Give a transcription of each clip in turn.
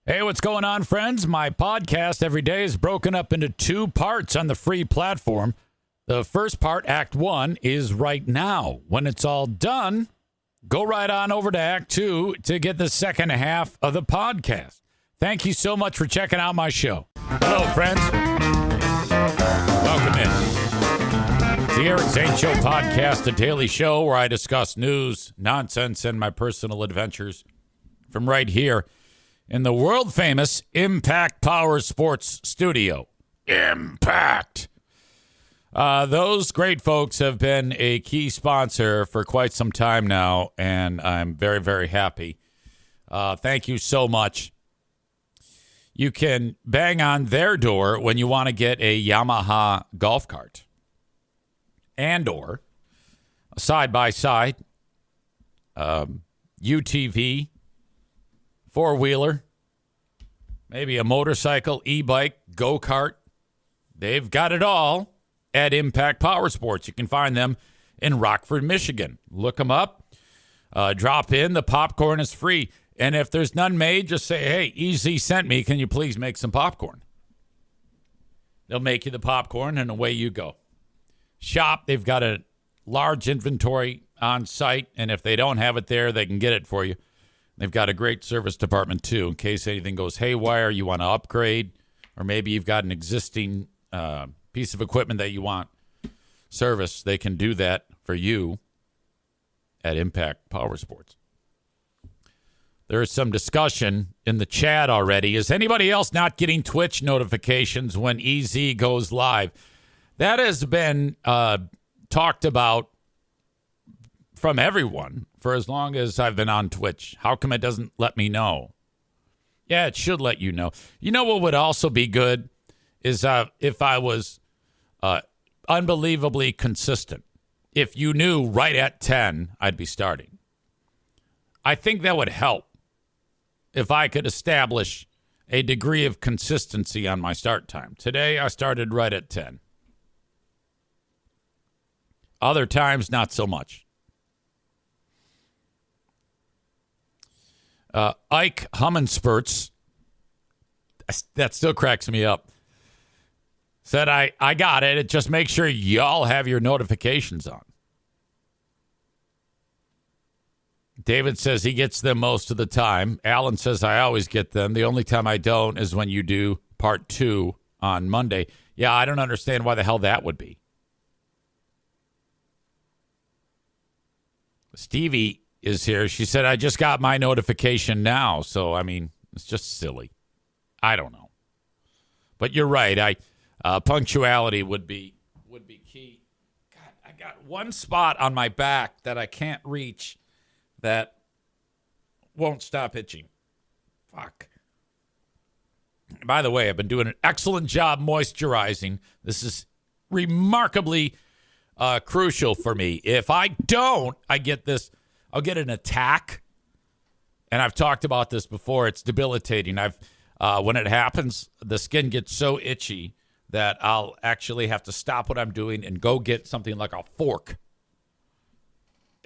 Hey, what's going on, friends? My podcast every day is broken up into two parts on the free platform. The first part, Act 1, is right now. When it's all done, go right on over to Act 2 to get the second half of the podcast. Thank you so much for checking out my show. Hello, friends. Welcome in. It's the Eric Zane Show podcast, a daily show where I discuss news, nonsense, and my personal adventures from right here in the world-famous Impact Power Sports Studio. Impact! Those great folks have been a key sponsor for quite some time now, and I'm very, very happy. Thank you so much. You can bang on their door when you want to get a Yamaha golf cart and or a side-by-side, UTV, four-wheeler, maybe a motorcycle, e-bike, go-kart. They've got it all at Impact Power Sports. You can find them in Rockford, Michigan. Look them up. Drop in. The popcorn is free. And if there's none made, just say, hey, EZ sent me. Can you please make some popcorn? They'll make you the popcorn, and away you go. Shop. They've got a large inventory on site, and if they don't have it there, they can get it for you. They've got a great service department, too, in case anything goes haywire, you want to upgrade, or maybe you've got an existing piece of equipment that you want service. They can do that for you at Impact Power Sports. There is some discussion in the chat already. Is anybody else not getting Twitch notifications when EZ goes live? That has been talked about from everyone for as long as I've been on Twitch. How come it doesn't let me know? Yeah, it should let you know. You know what would also be good is if I was unbelievably consistent. If you knew right at 10, I'd be starting. I think that would help if I could establish a degree of consistency on my start time. Today, I started right at 10. Other times, not so much. Ike Humminspurts, that still cracks me up, said, I got it. Just make sure y'all have your notifications on. David says he gets them most of the time. Alan says I always get them. The only time I don't is when you do part 2 on Monday. Yeah, I don't understand why the hell that would be. Stevie is here. She said, I just got my notification now. So, I mean, it's just silly. I don't know. But you're right. Punctuality would be key. God, I got one spot on my back that I can't reach that won't stop itching. Fuck. By the way, I've been doing an excellent job moisturizing. This is remarkably crucial for me. If I don't, I'll get an attack. And I've talked about this before. It's debilitating. When it happens, the skin gets so itchy that I'll actually have to stop what I'm doing and go get something like a fork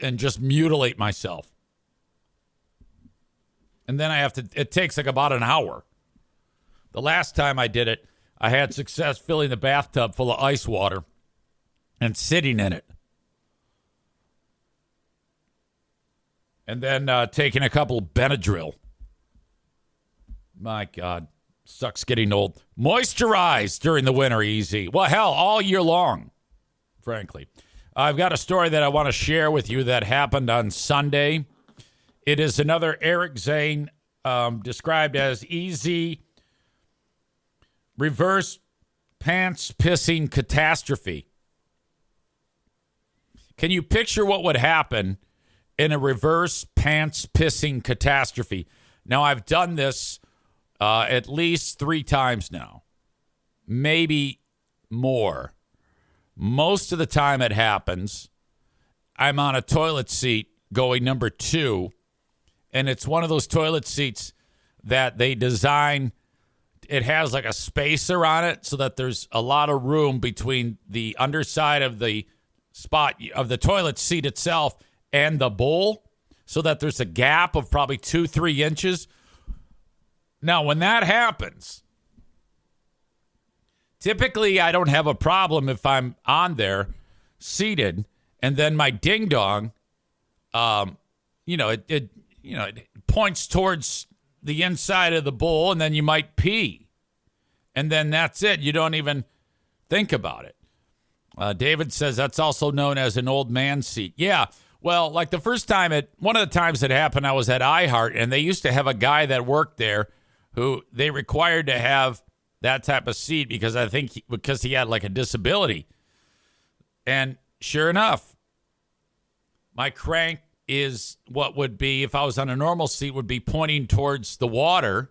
and just mutilate myself. And then it takes like about an hour. The last time I did it, I had success filling the bathtub full of ice water and sitting in it. And then taking a couple Benadryl. My God. Sucks getting old. Moisturize during the winter, easy. Well, hell, all year long, frankly. I've got a story that I want to share with you that happened on Sunday. It is another Eric Zane described as easy reverse pants pissing catastrophe. Can you picture what would happen in a reverse pants pissing catastrophe? Now, I've done this at least 3 times now, maybe more. Most of the time it happens, I'm on a toilet seat going number 2, and it's one of those toilet seats that they design. It has like a spacer on it so that there's a lot of room between the underside of the spot of the toilet seat itself and the bowl, so that there's a gap of probably 2-3 inches. Now, when that happens, typically I don't have a problem if I'm on there seated and then my ding dong, it points towards the inside of the bowl and then you might pee. And then that's it. You don't even think about it. David says that's also known as an old man seat. Yeah. Well, like one of the times it happened, I was at iHeart, and they used to have a guy that worked there who they required to have that type of seat because because he had like a disability. And sure enough, my crank is what would be, if I was on a normal seat, would be pointing towards the water.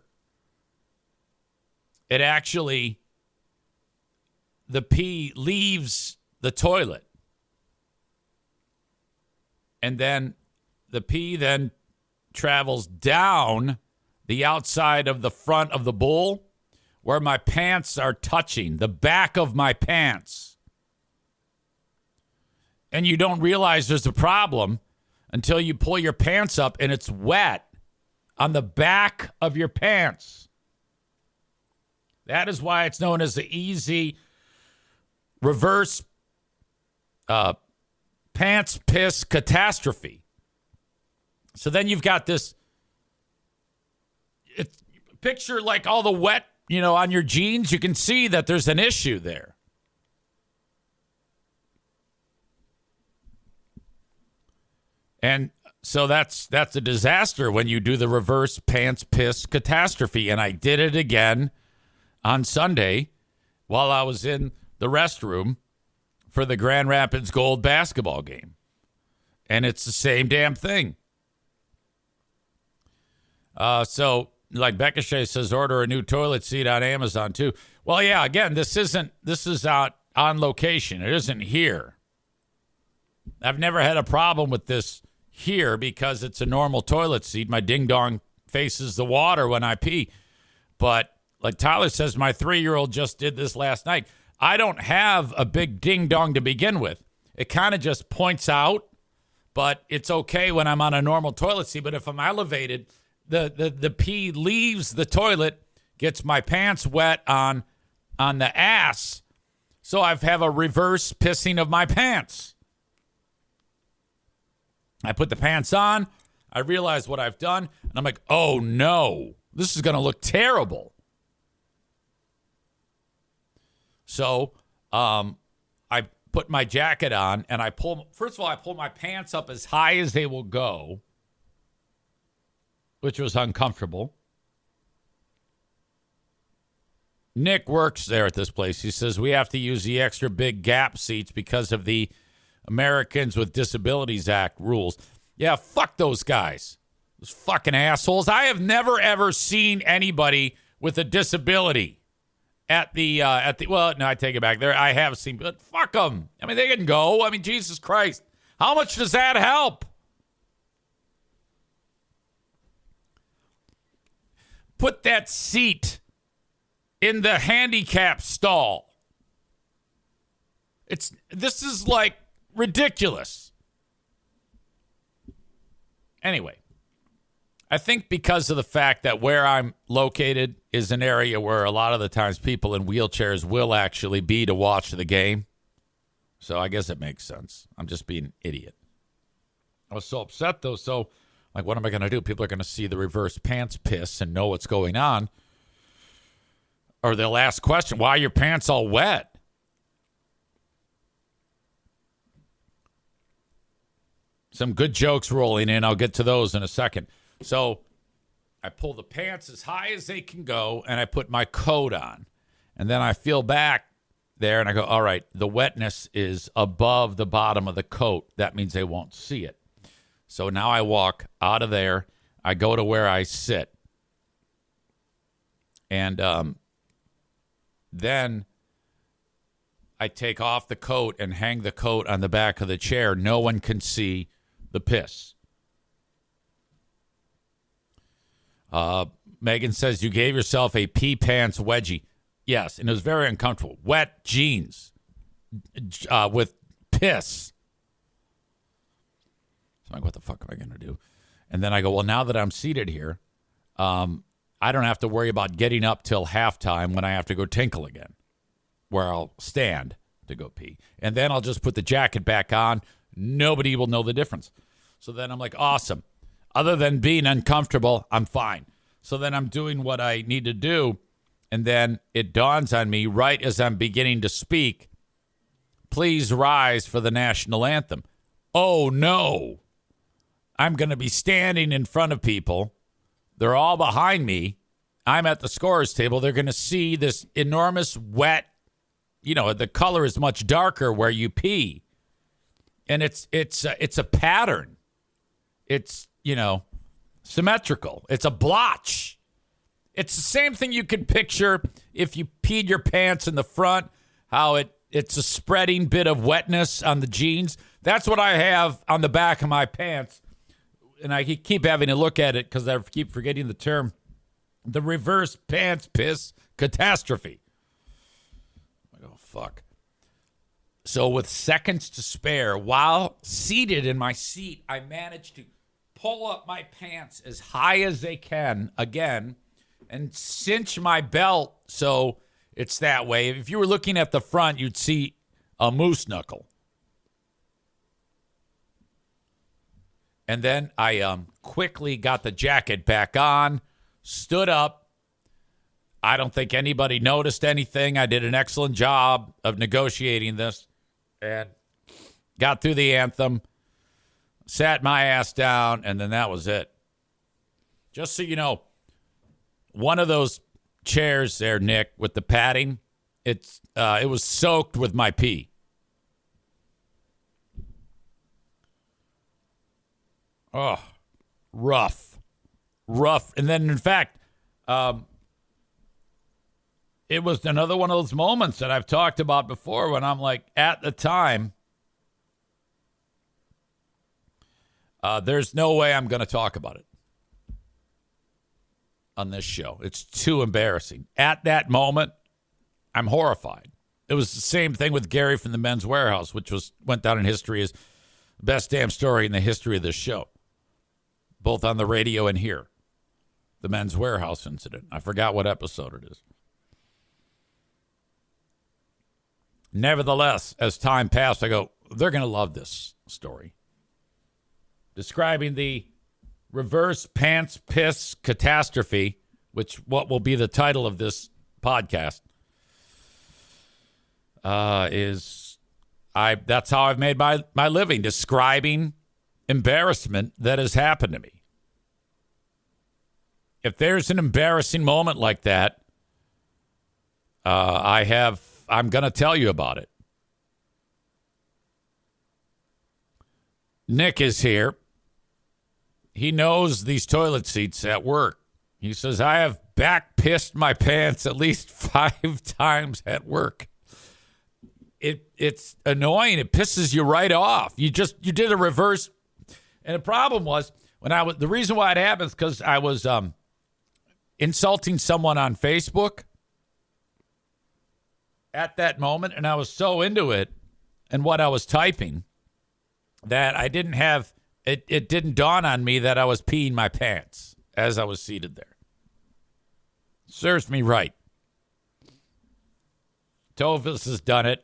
It actually, the pee leaves the toilet. And then the pee then travels down the outside of the front of the bowl where my pants are touching, the back of my pants. And you don't realize there's a problem until you pull your pants up and it's wet on the back of your pants. That is why it's known as the easy reverse pants piss catastrophe. So then you've got this picture like all the wet, on your jeans. You can see that there's an issue there. And so that's a disaster when you do the reverse pants piss catastrophe. And I did it again on Sunday while I was in the restroom for the Grand Rapids Gold basketball game. And it's the same damn thing. So like Becca Shea says, order a new toilet seat on Amazon too. Well, yeah, again, this is out on location. It isn't here. I've never had a problem with this here because it's a normal toilet seat. My ding dong faces the water when I pee. But like Tyler says, my 3-year-old just did this last night. I don't have a big ding dong to begin with. It kind of just points out, but it's okay when I'm on a normal toilet seat. But if I'm elevated, the pee leaves the toilet, gets my pants wet on the ass. So I have a reverse pissing of my pants. I put the pants on. I realize what I've done. And I'm like, oh, no, this is going to look terrible. So I put my jacket on and I pull my pants up as high as they will go, which was uncomfortable. Nick works there at this place. He says we have to use the extra big gap seats because of the Americans with Disabilities Act rules. Yeah, fuck those guys. Those fucking assholes. I have never, ever seen anybody with a disability well, no, I take it back. There, I have seen, but fuck them. I mean, they can go. I mean, Jesus Christ. How much does that help? Put that seat in the handicap stall. This is like ridiculous. Anyway, I think because of the fact that where I'm located is an area where a lot of the times people in wheelchairs will actually be to watch the game. So I guess it makes sense. I'm just being an idiot. I was so upset, though. So, like, what am I going to do? People are going to see the reverse pants piss and know what's going on. Or they'll ask question, why are your pants all wet? Some good jokes rolling in. I'll get to those in a second. So I pull the pants as high as they can go, and I put my coat on. And then I feel back there, and I go, all right, the wetness is above the bottom of the coat. That means they won't see it. So now I walk out of there. I go to where I sit. And then I take off the coat and hang the coat on the back of the chair. No one can see the piss. Megan says you gave yourself a pee pants wedgie. Yes, and it was very uncomfortable. Wet jeans with piss. So I'm like, what the fuck am I going to do? And then I go, well, now that I'm seated here, I don't have to worry about getting up till halftime when I have to go tinkle again, where I'll stand to go pee. And then I'll just put the jacket back on. Nobody will know the difference. So then I'm like, awesome. Other than being uncomfortable, I'm fine. So then I'm doing what I need to do. And then it dawns on me right as I'm beginning to speak, please rise for the national anthem. Oh, no. I'm going to be standing in front of people. They're all behind me. I'm at the scorer's table. They're going to see this enormous wet, the color is much darker where you pee. And it's a pattern. It's, symmetrical. It's a blotch. It's the same thing you could picture if you peed your pants in the front, how it's a spreading bit of wetness on the jeans. That's what I have on the back of my pants. And I keep having to look at it because I keep forgetting the term. The reverse pants piss catastrophe. Oh, fuck. So with seconds to spare, while seated in my seat, I managed to pull up my pants as high as they can again and cinch my belt so it's that way. If you were looking at the front, you'd see a moose knuckle. And then I quickly got the jacket back on, stood up. I don't think anybody noticed anything. I did an excellent job of negotiating this and got through the anthem, sat my ass down, and then that was it. Just so you know, one of those chairs there, Nick, with the padding, it was soaked with my pee. Oh, rough. And then, in fact, it was another one of those moments that I've talked about before when I'm like, at the time, there's no way I'm going to talk about it on this show. It's too embarrassing. At that moment, I'm horrified. It was the same thing with Gary from the Men's Warehouse, which went down in history as the best damn story in the history of this show, both on the radio and here. The Men's Warehouse incident. I forgot what episode it is. Nevertheless, as time passed, I go, they're going to love this story. Describing the reverse pants piss catastrophe, what will be the title of this podcast, that's how I've made my living, describing embarrassment that has happened to me. If there's an embarrassing moment like that, I'm going to tell you about it. Nick is here. He knows these toilet seats at work. He says, I have back pissed my pants at least 5 times at work. It's annoying. It pisses you right off. You did a reverse. And the problem was the reason why it happens because I was insulting someone on Facebook at that moment, and I was so into it and what I was typing that I didn't have it didn't dawn on me that I was peeing my pants as I was seated there. Serves me right. Tovis has done it.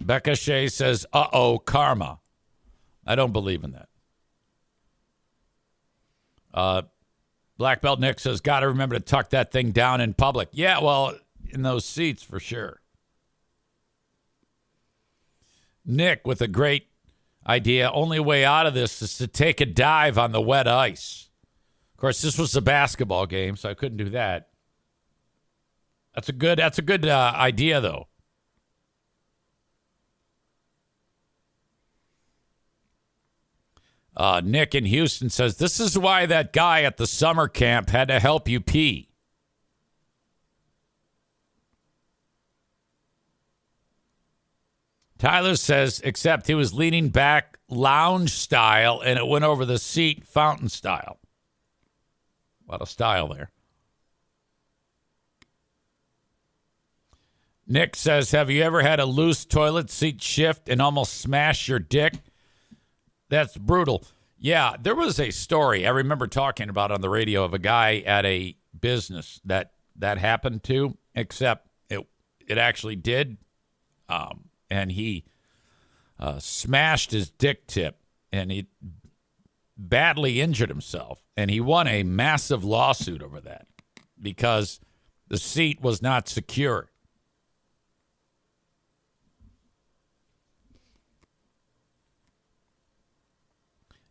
Becca Shea says, karma. I don't believe in that. Black Belt Nick says, got to remember to tuck that thing down in public. Yeah, well, in those seats for sure. Nick with a great idea. Only way out of this is to take a dive on the wet ice. Of course, this was a basketball game, so I couldn't do that. That's a good idea, though. Nick in Houston says, this is why that guy at the summer camp had to help you pee. Tyler says, except he was leaning back lounge style and it went over the seat fountain style. A lot of style there. Nick says, have you ever had a loose toilet seat shift and almost smash your dick? That's brutal. Yeah, there was a story I remember talking about on the radio of a guy at a business that happened to, except it actually did, and he smashed his dick tip, and he badly injured himself, and he won a massive lawsuit over that because the seat was not secure.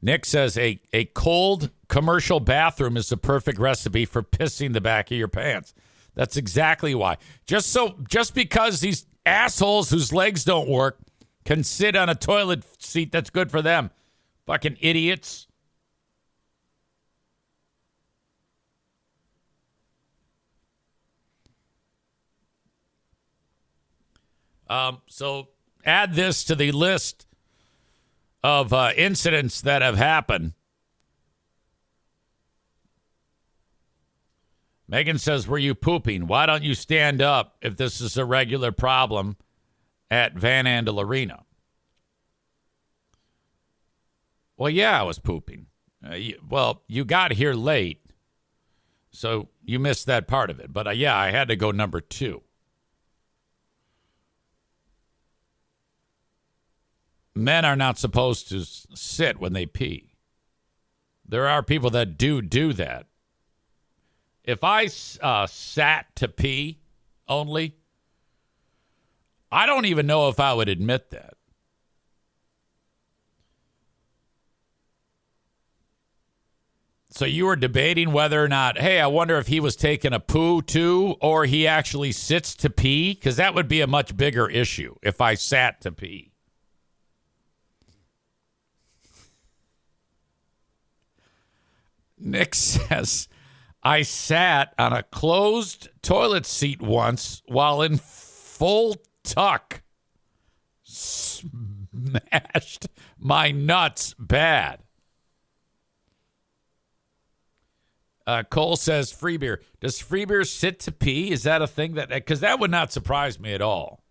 Nick says a cold commercial bathroom is the perfect recipe for pissing the back of your pants. That's exactly why. Just because these assholes whose legs don't work can sit on a toilet seat that's good for them. Fucking idiots. So add this to the list of incidents that have happened. Megan says, were you pooping? Why don't you stand up if this is a regular problem at Van Andel Arena? Well, yeah, I was pooping. You got here late, so you missed that part of it. But yeah, I had to go number 2. Men are not supposed to sit when they pee. There are people that do that. If I sat to pee only, I don't even know if I would admit that. So you were debating whether or not, hey, I wonder if he was taking a poo too, or he actually sits to pee? Because that would be a much bigger issue if I sat to pee. Nick says, I sat on a closed toilet seat once while in full tuck. Smashed my nuts bad. Cole says, free beer. Does free beer sit to pee? Is that a thing that, because that would not surprise me at all.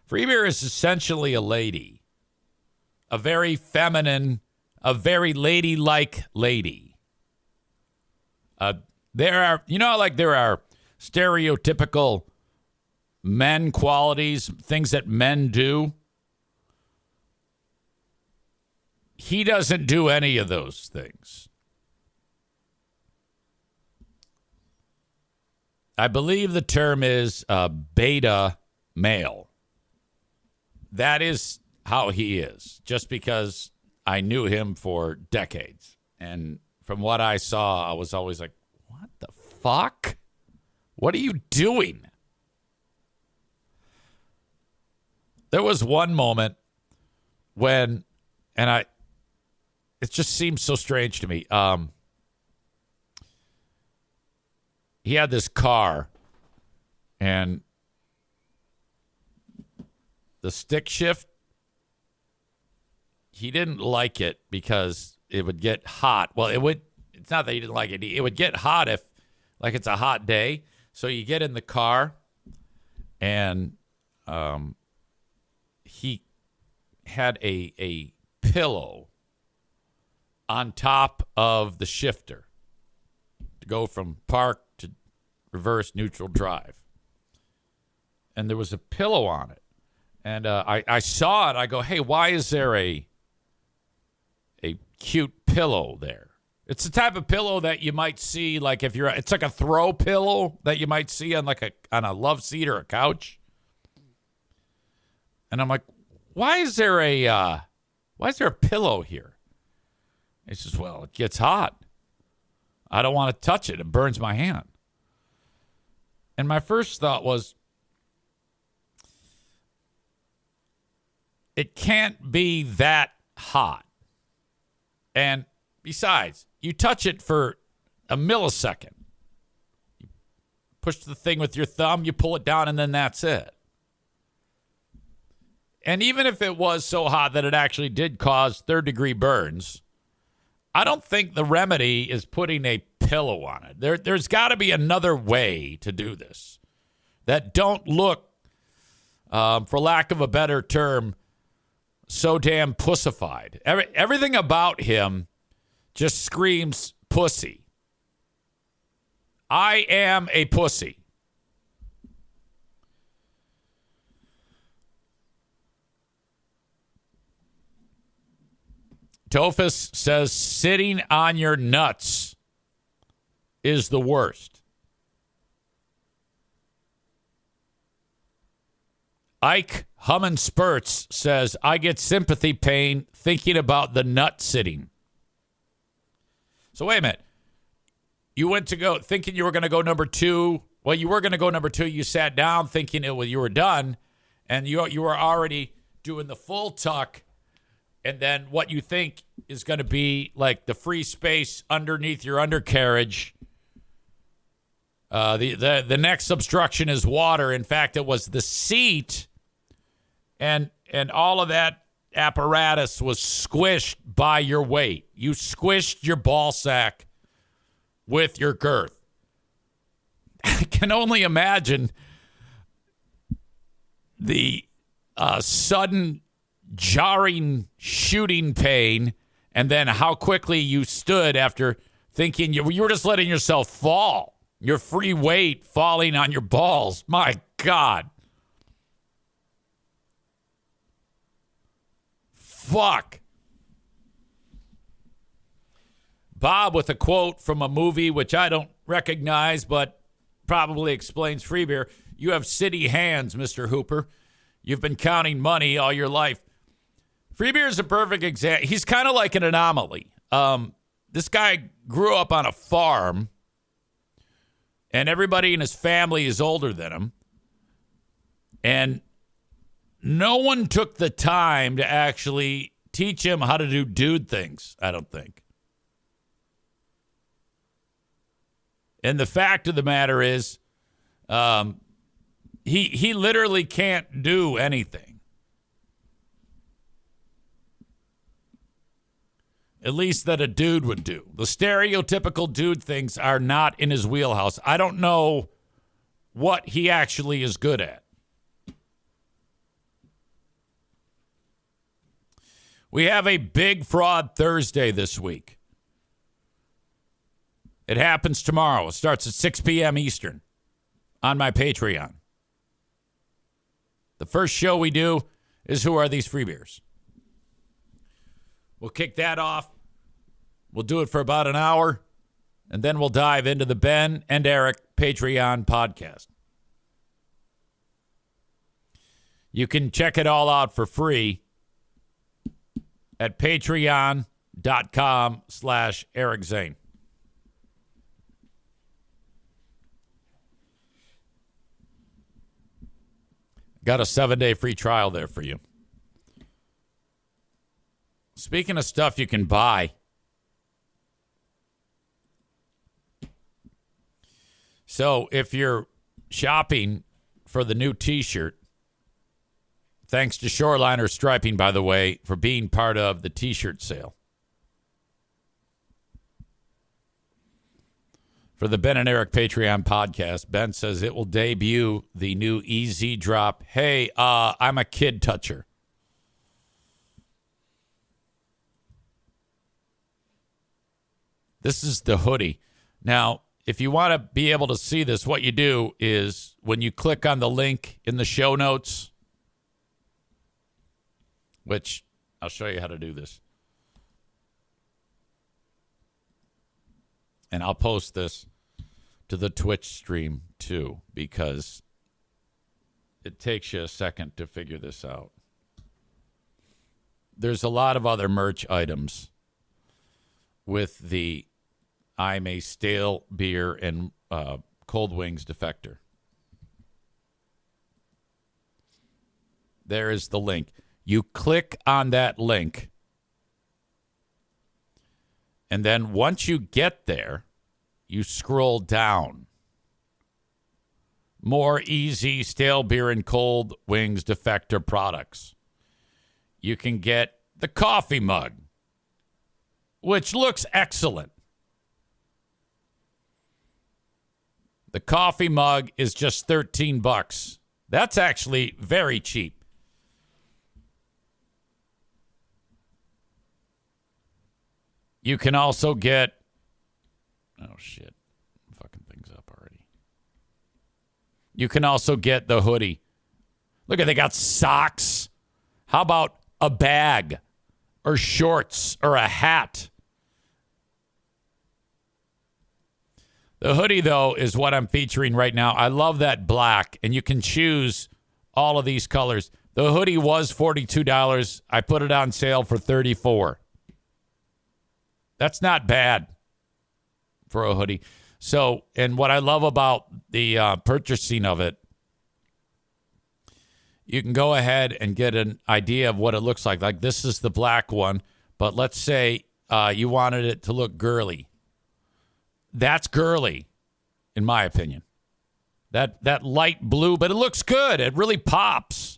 Free beer is essentially a lady, a very feminine, a very ladylike lady. There are stereotypical men qualities, things that men do. He doesn't do any of those things. I believe the term is beta male. That is how he is, just because I knew him for decades. And from what I saw, I was always like, what the fuck? What are you doing? There was one moment when, it just seems so strange to me. He had this car, and the stick shift, he didn't like it because it would get hot. Well, it's not that he didn't like it. It would get hot if, like, it's a hot day. So you get in the car, and he had a pillow on top of the shifter to go from park to reverse neutral drive. And there was a pillow on it. And I saw it. I go, hey, why is there a cute pillow there? It's the type of pillow that you might see, like it's like a throw pillow that you might see on on a love seat or a couch. And I'm like, why is there a pillow here? He says, well, it gets hot. I don't want to touch it. It burns my hand. And my first thought was, it can't be that hot. And besides, you touch it for a millisecond. You push the thing with your thumb, you pull it down, and then that's it. And even if it was so hot that it actually did cause third-degree burns, I don't think the remedy is putting a pillow on it. There's got to be another way to do this that don't look, for lack of a better term, so damn pussified. Everything about him just screams pussy. I am a pussy. Tophus says sitting on your nuts is the worst. Ike Hummin' Spurts says, I get sympathy pain thinking about the nut sitting. So wait a minute. You went to go thinking you were going to go number 2. Well, you were going to go number 2. You sat down thinking you were done, and you were already doing the full tuck. And then what you think is going to be like the free space underneath your undercarriage. The next obstruction is water. In fact, it was the seat, and all of that apparatus was squished by your weight. You squished your ball sack with your girth. I can only imagine the sudden jarring shooting pain, and then how quickly you stood after thinking you were just letting yourself fall. Your free weight falling on your balls. My God. Fuck. Bob with a quote from a movie which I don't recognize, but probably explains free beer. You have city hands, Mr. Hooper. You've been counting money all your life. Free beer is a perfect example. He's kind of like an anomaly. This guy grew up on a farm, and everybody in his family is older than him. And no one took the time to actually teach him how to do dude things, I don't think. And the fact of the matter is, he literally can't do anything. At least that a dude would do. The stereotypical dude things are not in his wheelhouse. I don't know what he actually is good at. We have a big fraud Thursday this week. It happens tomorrow. It starts at 6 p.m. Eastern on my Patreon. The first show we do is Who Are These Free Beers? We'll kick that off. We'll do it for about an hour, and then we'll dive into the Ben and Eric Patreon podcast. You can check it all out for free at patreon.com/Eric Zane. Got a 7-day free trial there for you. Speaking of stuff you can buy, so if you're shopping for the new T-shirt, thanks to Shoreliner Striping, by the way, for being part of the T-shirt sale. For the Ben and Eric Patreon podcast, Ben says it will debut the new EZ drop. Hey, I'm a kid toucher. This is the hoodie. Now, if you want to be able to see this, what you do is when you click on the link in the show notes, which I'll show you how to do this. And I'll post this to the Twitch stream too, because it takes you a second to figure this out. There's a lot of other merch items with the I'm a stale beer and cold wings defector. There is the link. You click on that link, and then once you get there, you scroll down. More easy stale beer and cold wings defector products. You can get the coffee mug, which looks excellent. The coffee mug is just $13. That's actually very cheap. You can also get... Oh, shit. Fucking things up already. You can also get the hoodie. Look, they got socks. How about a bag or shorts or a hat? The hoodie, though, is what I'm featuring right now. I love that black, and you can choose all of these colors. The hoodie was $42. I put it on sale for $34. That's not bad for a hoodie. So, and what I love about the purchasing of it, you can go ahead and get an idea of what it looks like. Like, this is the black one, but let's say you wanted it to look girly. That's girly, in my opinion. That light blue, but it looks good. It really pops.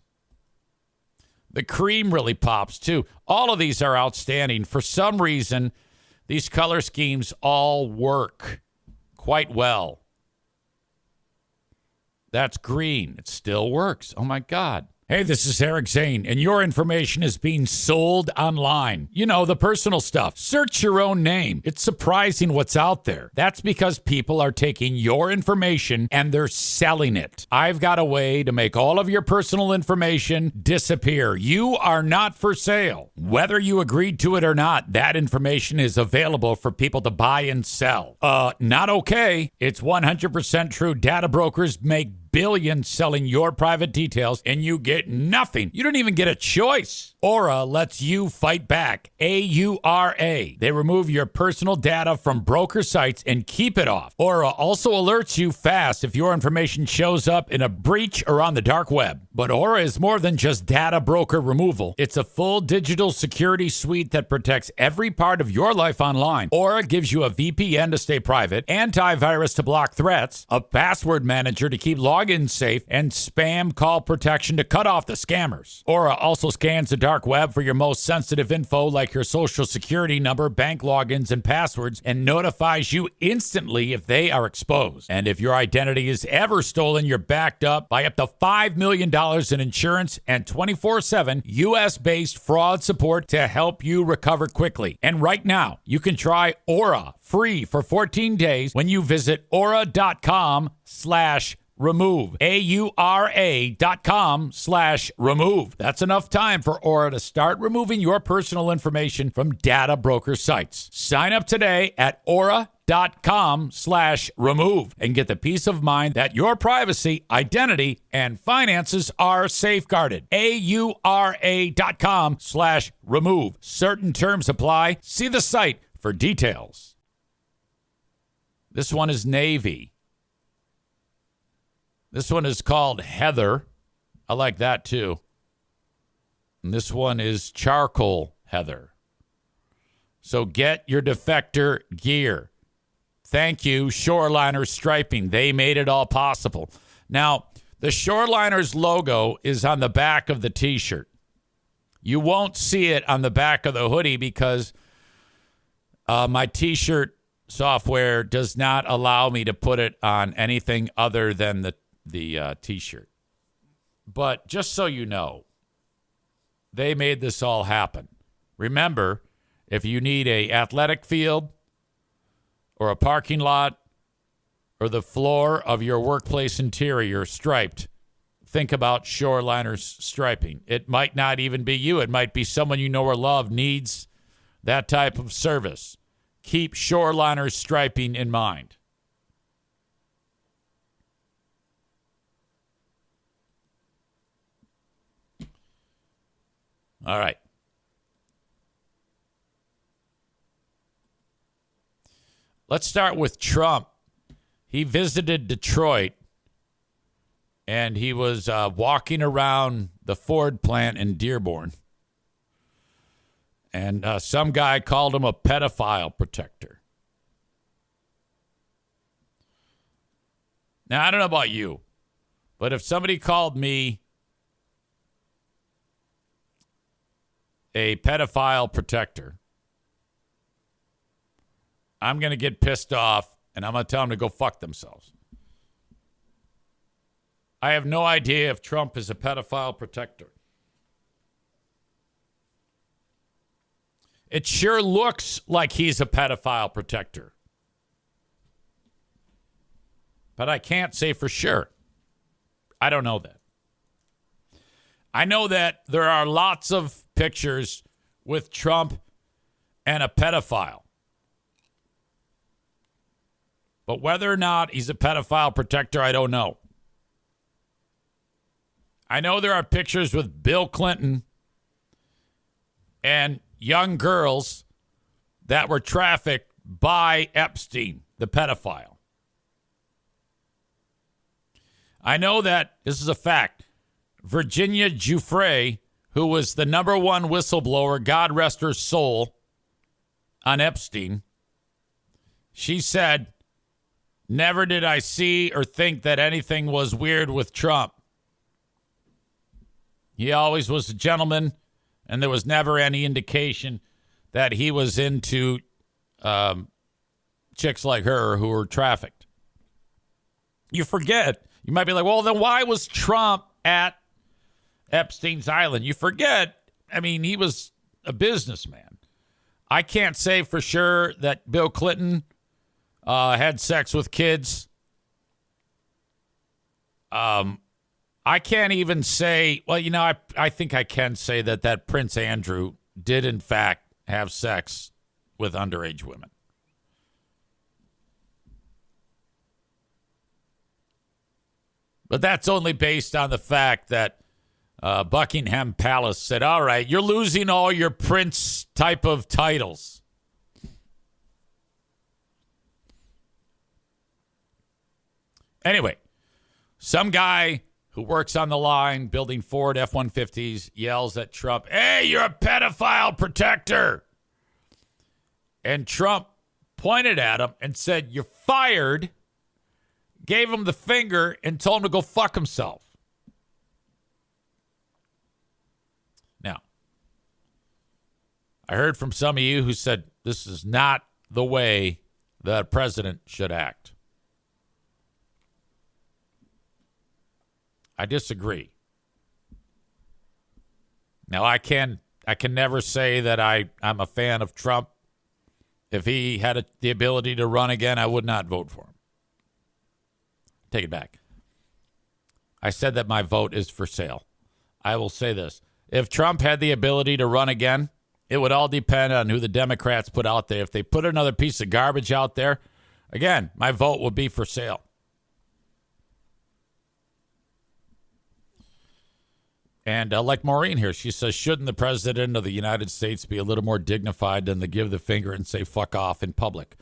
The cream really pops, too. All of these are outstanding. For some reason, these color schemes all work quite well. That's green. It still works. Oh, my God. Hey, this is Eric Zane, and your information is being sold online. You know, the personal stuff. Search your own name. It's surprising what's out there. That's because people are taking your information and they're selling it. I've got a way to make all of your personal information disappear. You are not for sale. Whether you agreed to it or not, that information is available for people to buy and sell. Not okay. It's 100% true. Data brokers make billions selling your private details, and you get nothing. You don't even get a choice. Aura lets you fight back. AURA. They remove your personal data from broker sites and keep it off. Aura also alerts you fast if your information shows up in a breach or on the dark web. But Aura is more than just data broker removal. It's a full digital security suite that protects every part of your life online. Aura gives you a VPN to stay private, antivirus to block threats, a password manager to keep login safe, and spam call protection to cut off the scammers. Aura also scans the dark web for your most sensitive info like your social security number, bank logins, and passwords, and notifies you instantly if they are exposed. And if your identity is ever stolen, you're backed up by up to $5 million in insurance and 24/7 U.S.-based fraud support to help you recover quickly. And right now, you can try Aura free for 14 days when you visit aura.com/remove. AURA.com/remove. That's enough time for Aura to start removing your personal information from data broker sites. Sign up today at aura.com/remove and get the peace of mind that your privacy, identity, and finances are safeguarded. AURA.com/remove. Certain terms apply. See the site for details. This one is navy. This one is called Heather. I like that too. And this one is charcoal heather. So get your defector gear. Thank you, Shoreliner Striping. They made it all possible. Now, the Shoreliner's logo is on the back of the T-shirt. You won't see it on the back of the hoodie because my T-shirt software does not allow me to put it on anything other than the T-shirt. But just so you know, they made this all happen. Remember, if you need a athletic field or a parking lot or the floor of your workplace interior striped, think about Shoreliner's Striping. It might not even be you. It might be someone you know or love needs that type of service. Keep Shoreliner's Striping in mind. All right. Let's start with Trump. He visited Detroit, and he was walking around the Ford plant in Dearborn. And some guy called him a pedophile protector. Now, I don't know about you, but if somebody called me a pedophile protector, I'm going to get pissed off and I'm going to tell them to go fuck themselves. I have no idea if Trump is a pedophile protector. It sure looks like he's a pedophile protector. But I can't say for sure. I don't know that. I know that there are lots of pictures with Trump and a pedophile. But whether or not he's a pedophile protector, I don't know. I know there are pictures with Bill Clinton and young girls that were trafficked by Epstein, the pedophile. I know that, this is a fact, Virginia Giuffre, who was the number one whistleblower, God rest her soul, on Epstein, she said, never did I see or think that anything was weird with Trump. He always was a gentleman, and there was never any indication that he was into chicks like her who were trafficked. You forget. You might be like, well, then why was Trump at Epstein's Island? You forget, I mean, he was a businessman. I can't say for sure that Bill Clinton had sex with kids. I can't even say, well, you know, I think I can say that Prince Andrew did, in fact, have sex with underage women. But that's only based on the fact that Buckingham Palace said, all right, you're losing all your prince type of titles. Anyway, some guy who works on the line building Ford F-150s yells at Trump, hey, you're a pedophile protector. And Trump pointed at him and said, you're fired, gave him the finger, and told him to go fuck himself. Now, I heard from some of you who said this is not the way that a president should act. I disagree. Now, I can never say that I'm a fan of Trump. If he had the ability to run again, I would not vote for him. Take it back. I said that my vote is for sale. I will say this. If Trump had the ability to run again, it would all depend on who the Democrats put out there. If they put another piece of garbage out there, again, my vote would be for sale. And like Maureen here, she says, shouldn't the president of the United States be a little more dignified than to give the finger and say fuck off in public?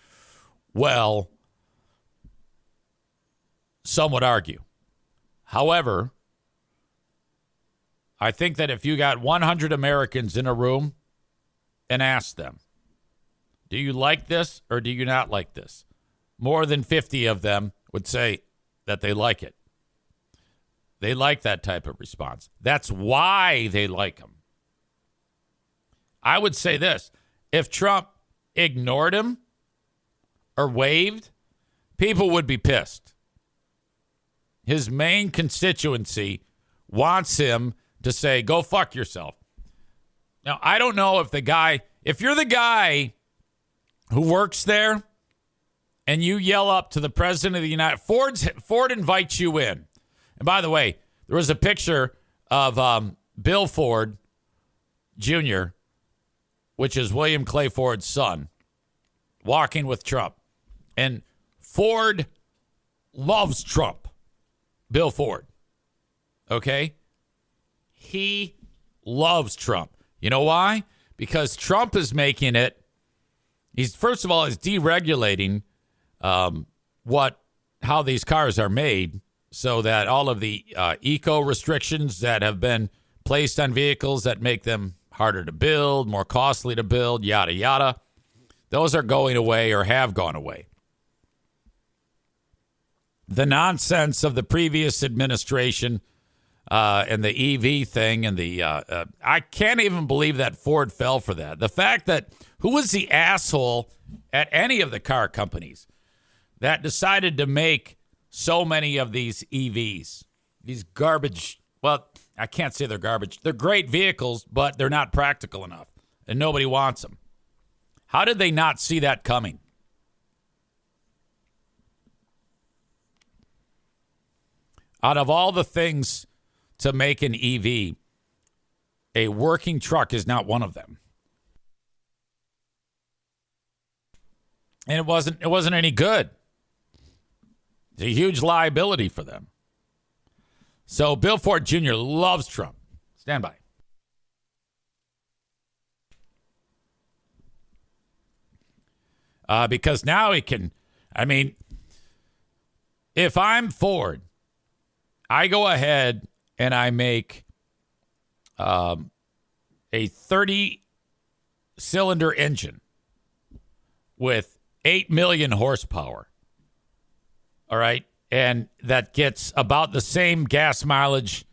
Well, some would argue. However, I think that if you got 100 Americans in a room and asked them, do you like this or do you not like this? More than 50 of them would say that they like it. They like that type of response. That's why they like him. I would say this. If Trump ignored him or waved, people would be pissed. His main constituency wants him to say, go fuck yourself. Now, I don't know if you're the guy who works there and you yell up to the president of the United States, Ford invites you in. And by the way, there was a picture of Bill Ford Jr., which is William Clay Ford's son, walking with Trump. And Ford loves Trump. Bill Ford. Okay? He loves Trump. You know why? Because Trump is making it, first of all, is deregulating how these cars are made, so that all of the eco restrictions that have been placed on vehicles that make them harder to build, more costly to build, yada, yada, those are going away or have gone away. The nonsense of the previous administration and the EV thing and I can't even believe that Ford fell for that. The fact that who was the asshole at any of the car companies that decided to make so many of these EVs, these garbage, well, I can't say they're garbage. They're great vehicles, but they're not practical enough, and nobody wants them. How did they not see that coming? Out of all the things to make an EV, a working truck is not one of them. And it wasn't any good. It's a huge liability for them. So Bill Ford Jr. loves Trump. Stand by. Because now he can, if I'm Ford, I go ahead and I make a 30-cylinder engine with 8 million horsepower. All right. And that gets about the same gas mileage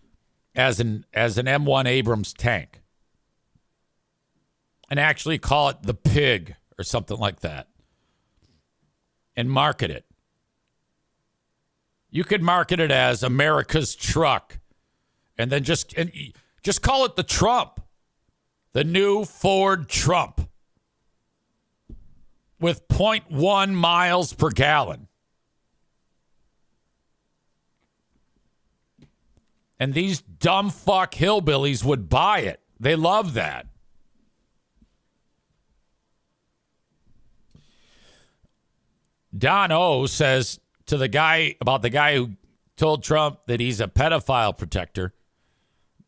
as an M1 Abrams tank. And actually call it the Pig or something like that. And market it. You could market it as America's truck. And then just call it the Trump. The new Ford Trump. With 0.1 miles per gallon. And these dumb fuck hillbillies would buy it. They love that. Don O says to the guy who told Trump that he's a pedophile protector.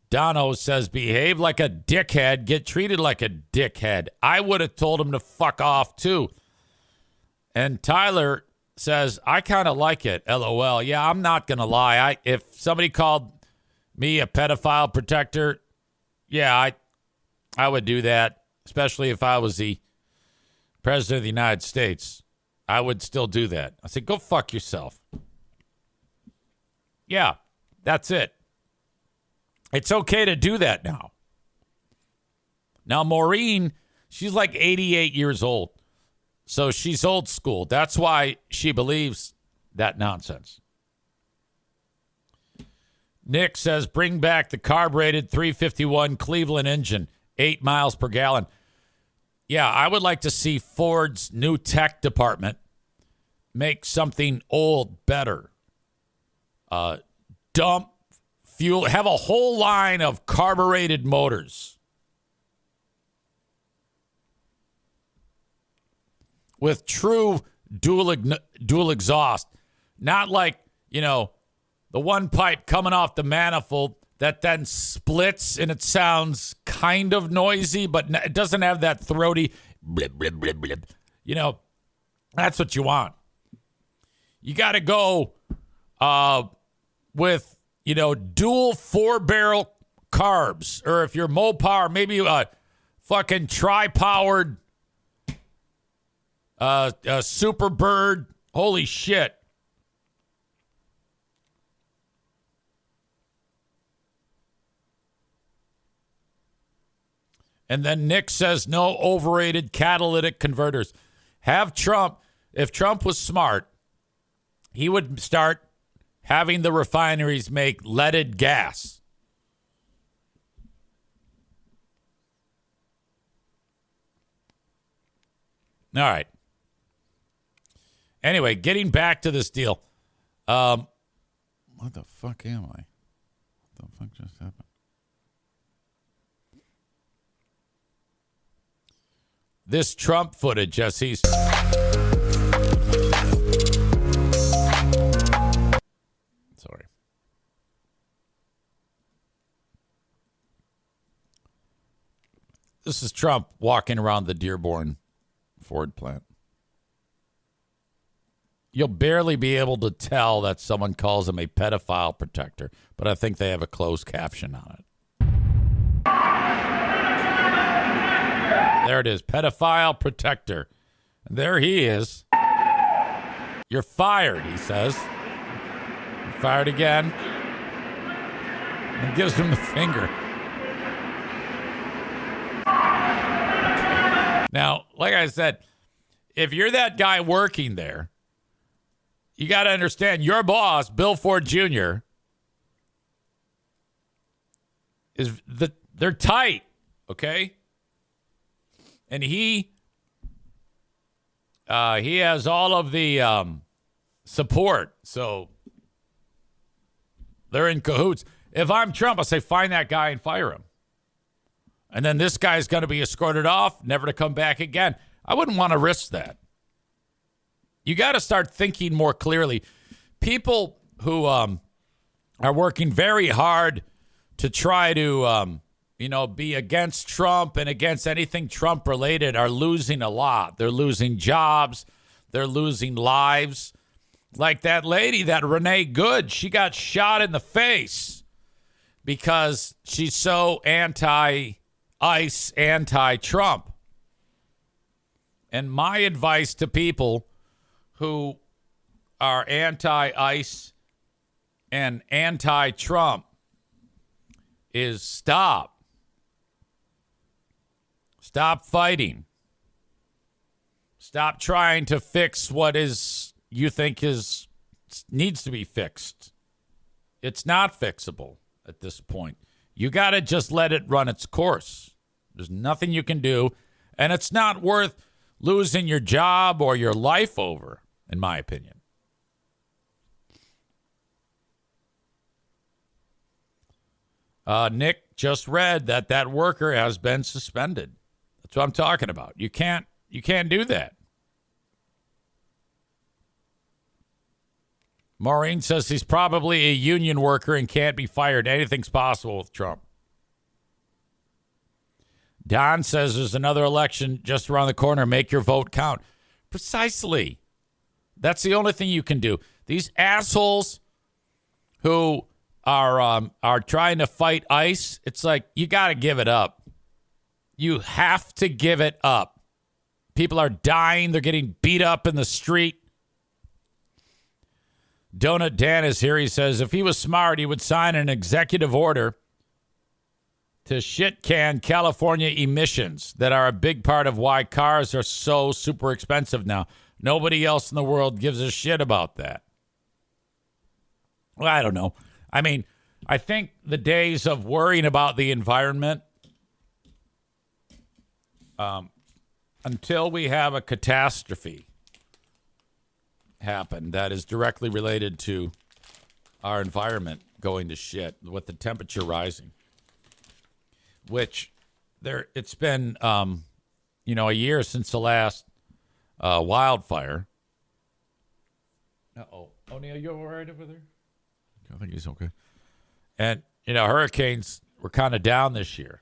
Don O says, behave like a dickhead, get treated like a dickhead. I would have told him to fuck off too. And Tyler says, I kind of like it. LOL. Yeah, I'm not going to lie. If somebody called me a pedophile protector, yeah, I would do that, especially if I was the president of the United States. I would still do that. I said, go fuck yourself. Yeah, that's it. It's okay to do that now. Now, Maureen, she's like 88 years old. So she's old school. That's why she believes that nonsense. Nick says, bring back the carbureted 351 Cleveland engine, 8 miles per gallon. Yeah, I would like to see Ford's new tech department make something old better. Dump fuel, have a whole line of carbureted motors with true dual exhaust. Not like, the one pipe coming off the manifold that then splits and it sounds kind of noisy, but it doesn't have that throaty blip, blip, blip, blip. That's what you want. You got to go with, dual 4-barrel carbs. Or if you're Mopar, maybe a fucking tri-powered Superbird. Holy shit. And then Nick says no overrated catalytic converters. Have Trump, if Trump was smart, he would start having the refineries make leaded gas. All right. Anyway, getting back to this deal. What the fuck am I? What the fuck just happened? This Trump footage, Jesse's. Sorry. This is Trump walking around the Dearborn Ford plant. You'll barely be able to tell that someone calls him a pedophile protector, but I think they have a closed caption on it. There it is, pedophile protector. And there he is. You're fired, he says. You're fired again. And gives him the finger. Now, like I said, if you're that guy working there, you got to understand your boss, Bill Ford Jr., they're tight, okay? And he He has all of the support, so they're in cahoots. If I'm Trump, I'll say find that guy and fire him. And then this guy's going to be escorted off, never to come back again. I wouldn't want to risk that. You got to start thinking more clearly. People who are working very hard to try to, be against Trump and against anything Trump related are losing a lot. They're losing jobs. They're losing lives. Like that lady, that Renee Good, she got shot in the face because she's so anti-ICE, anti-Trump. And my advice to people who are anti-ICE and anti-Trump is stop. Stop fighting. Stop trying to fix what you think needs to be fixed. It's not fixable at this point. You got to just let it run its course. There's nothing you can do, and it's not worth losing your job or your life over, in my opinion. Nick just read that worker has been suspended. That's what I'm talking about. You can't do that. Maureen says he's probably a union worker and can't be fired. Anything's possible with Trump. Don says there's another election just around the corner. Make your vote count. Precisely. That's the only thing you can do. These assholes who are trying to fight ICE, it's like you got to give it up. You have to give it up. People are dying. They're getting beat up in the street. Donut Dan is here. He says if he was smart, he would sign an executive order to shit can California emissions that are a big part of why cars are so super expensive now. Nobody else in the world gives a shit about that. Well, I don't know. I mean, I think the days of worrying about the environment until we have a catastrophe happen that is directly related to our environment going to shit with the temperature rising, which it's been, a year since the last wildfire. Uh-oh. O'Neill, you all right over there? I think he's okay. And, hurricanes were kind of down this year.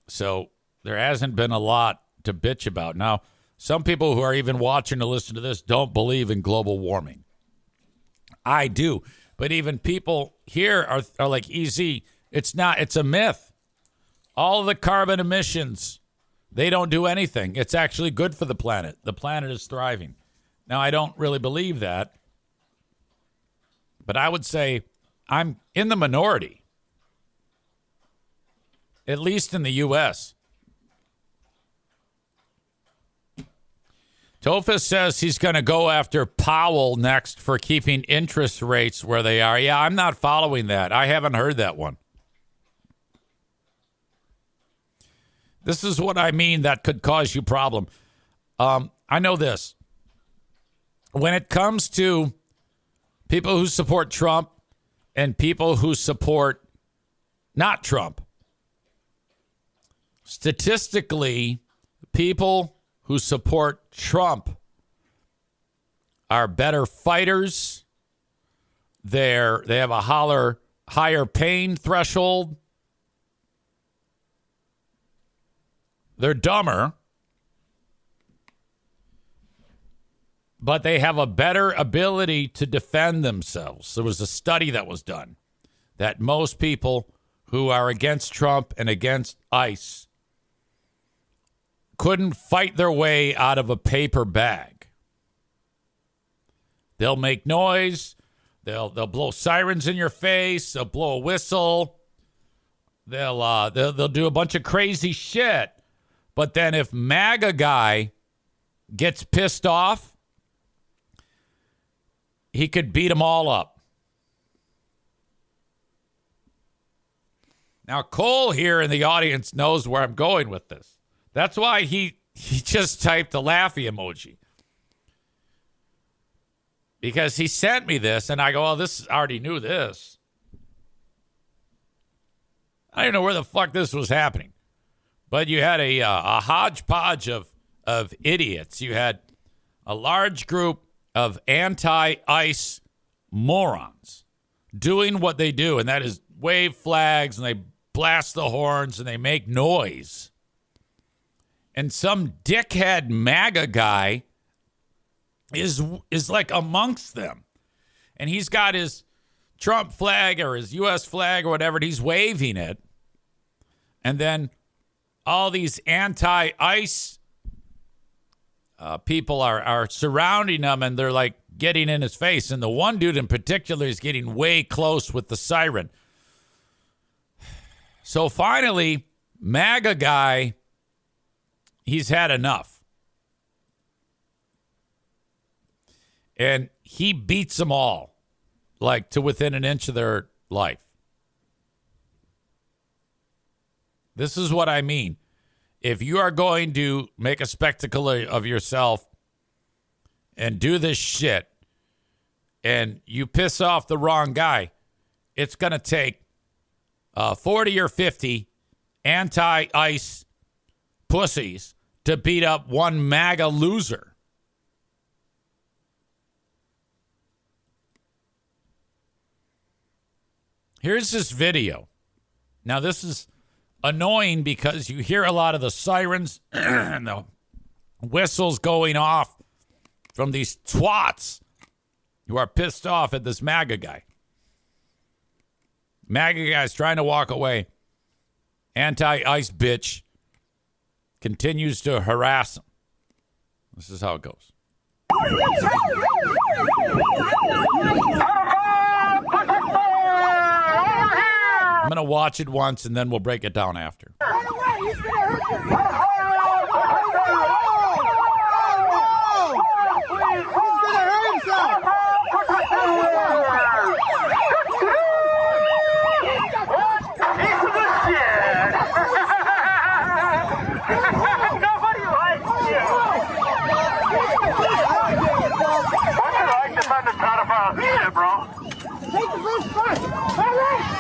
So there hasn't been a lot to bitch about. Now, some people who are even watching to listen to this don't believe in global warming. I do. But even people here are like, easy. It's a myth. All of the carbon emissions, they don't do anything. It's actually good for the planet. The planet is thriving. Now, I don't really believe that. But I would say I'm in the minority, at least in the U.S. Tophus says he's going to go after Powell next for keeping interest rates where they are. Yeah, I'm not following that. I haven't heard that one. This is what I mean that could cause you problem. I know this. When it comes to people who support Trump and people who support not Trump, statistically, people who support Trump are better fighters. They have a higher pain threshold. They're dumber, but they have a better ability to defend themselves. There was a study that was done that most people who are against Trump and against ICE couldn't fight their way out of a paper bag. They'll make noise. They'll blow sirens in your face. They'll blow a whistle. They'll do a bunch of crazy shit. But then if MAGA guy gets pissed off, he could beat them all up. Now, Cole here in the audience knows where I'm going with this. That's why he He just typed the laughy emoji. Because he sent me this, and I go, I already knew this. I didn't know where the fuck this was happening. But you had a hodgepodge of idiots. You had a large group of anti-ICE morons doing what they do, and that is wave flags, and they blast the horns, and they make noise. And some dickhead MAGA guy is like amongst them. And he's got his Trump flag or his U.S. flag or whatever, and he's waving it. And then all these anti-ICE people are surrounding him, and they're like getting in his face. And the one dude in particular is getting way close with the siren. So finally, MAGA guy, he's had enough. And he beats them all, like to within an inch of their life. This is what I mean. If you are going to make a spectacle of yourself and do this shit, and you piss off the wrong guy, it's going to take 40 or 50 anti-ICE pussies to beat up one MAGA loser. Here's this video. Now, this is annoying because you hear a lot of the sirens and the whistles going off from these twats who are pissed off at this MAGA guy. MAGA guy's trying to walk away. Anti-ICE bitch continues to harass him. This is how it goes. I'm going to watch it once, and then we'll break it down after. Take the first spot. All right.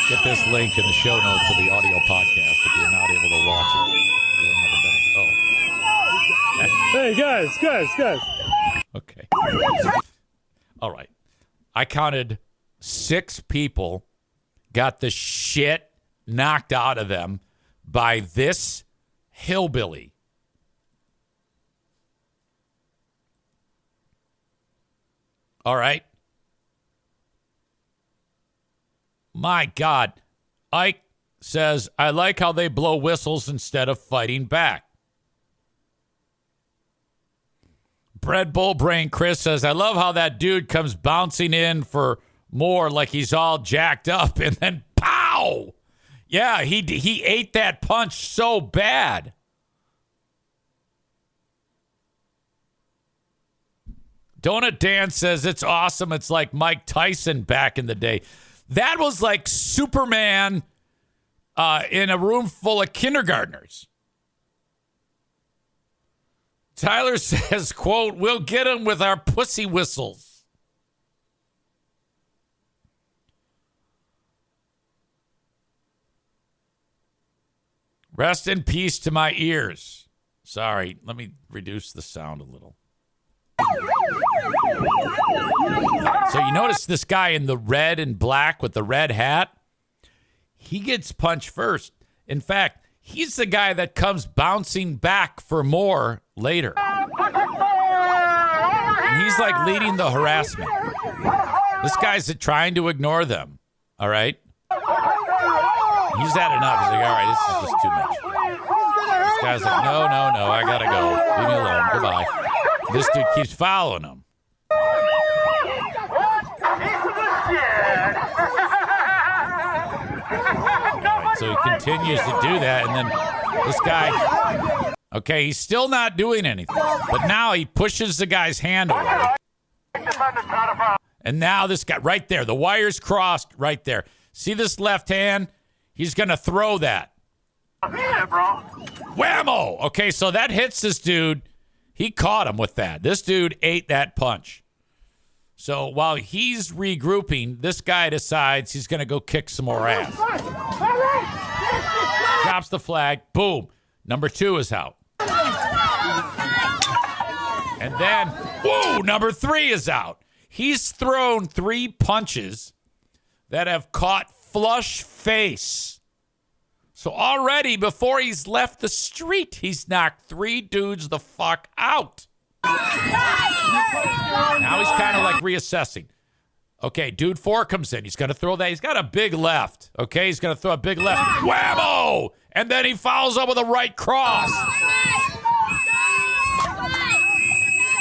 Get this link in the show notes of the audio podcast if you're not able to watch it. You don't have a benefit. Oh. Hey, guys. Okay. All right. I counted 6 people got the shit knocked out of them by this hillbilly. All right. My God. Ike says, I like how they blow whistles instead of fighting back. Bread Bull Brain Chris says, I love how that dude comes bouncing in for more like he's all jacked up and then pow! Yeah, he ate that punch so bad. Donut Dan says, it's awesome. It's like Mike Tyson back in the day. That was like Superman in a room full of kindergartners. Tyler says, quote, we'll get him with our pussy whistles. Rest in peace to my ears. Sorry, let me reduce the sound a little. So you notice this guy in the red and black with the red hat? He gets punched first. In fact, he's the guy that comes bouncing back for more later. And he's like leading the harassment. This guy's trying to ignore them. All right? He's had enough. He's like, all right, this is just too much. This guy's like, no, I gotta go. Leave me alone. Goodbye. This dude keeps following him. So he continues to do that. And then this guy, okay, he's still not doing anything. But now he pushes the guy's hand away. And now this guy, right there, the wire's crossed right there. See this left hand? He's going to throw that. Yeah, bro. Whammo! Okay, so that hits this dude. He caught him with that. This dude ate that punch. So while he's regrouping, this guy decides he's going to go kick some more ass. Drops the flag. Boom. Number 2 is out. And then, whoa, number 3 is out. He's thrown 3 punches that have caught flush face. So already before he's left the street, he's knocked 3 dudes the fuck out. Now he's kind of like reassessing. Okay, dude 4 comes in. He's going to throw that. He's got a big left. Okay, he's going to throw a big left. Whammo! And then he follows up with a right cross.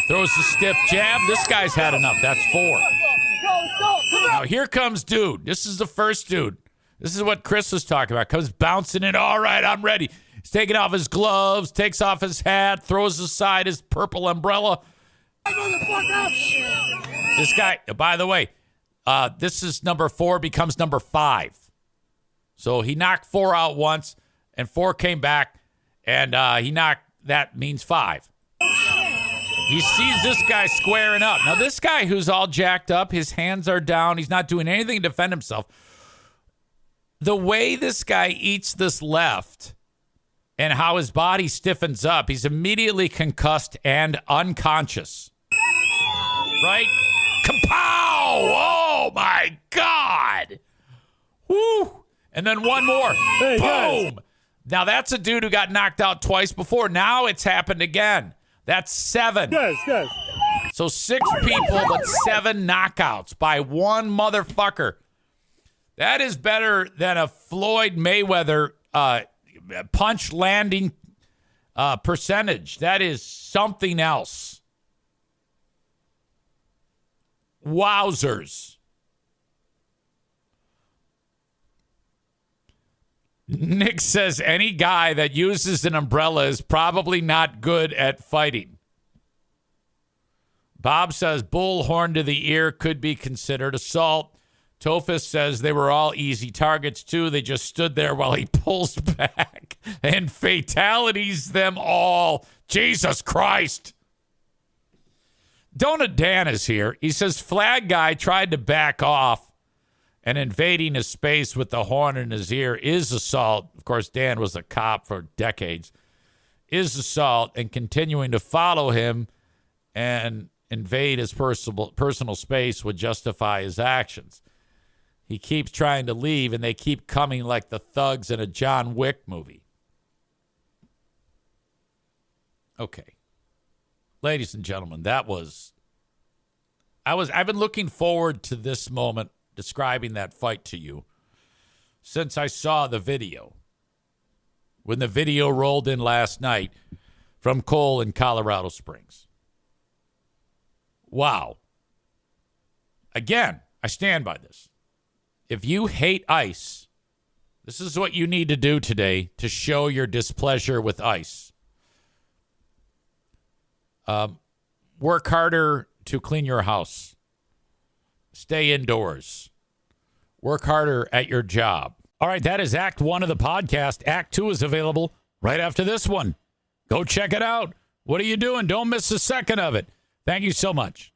Throws the stiff jab. This guy's had enough. That's 4. Now here comes dude. This is the first dude. This is what Chris was talking about. Comes bouncing in. All right, I'm ready. He's taking off his gloves, takes off his hat, throws aside his purple umbrella. This guy, by the way, this is number 4, becomes number 5. So he knocked 4 out once, and 4 came back, and he knocked, that means 5. He sees this guy squaring up. Now, this guy who's all jacked up, his hands are down, he's not doing anything to defend himself. The way this guy eats this left and how his body stiffens up, he's immediately concussed and unconscious. Right? Kapow! Oh, my God! Woo! And then one more. Hey, boom! guys. Now, that's a dude who got knocked out twice before. Now it's happened again. That's 7. Guys. So 6 people, but 7 knockouts by one motherfucker. That is better than a Floyd Mayweather punch landing percentage. That is something else. Wowzers. Nick says any guy that uses an umbrella is probably not good at fighting. Bob says bullhorn to the ear could be considered assault. Tophus says they were all easy targets, too. They just stood there while he pulls back and fatalities them all. Jesus Christ. Donut Dan is here. He says flag guy tried to back off and invading his space with the horn in his ear is assault. Of course, Dan was a cop for decades. Is assault, and continuing to follow him and invade his personal space would justify his actions. He keeps trying to leave, and they keep coming like the thugs in a John Wick movie. Okay. Ladies and gentlemen, I've been looking forward to this moment describing that fight to you since I saw the video. When the video rolled in last night from Cole in Colorado Springs. Wow. Again, I stand by this. If you hate ICE, this is what you need to do today to show your displeasure with ICE. Work harder to clean your house. Stay indoors. Work harder at your job. All right, that is Act 1 of the podcast. Act 2 is available right after this one. Go check it out. What are you doing? Don't miss a second of it. Thank you so much.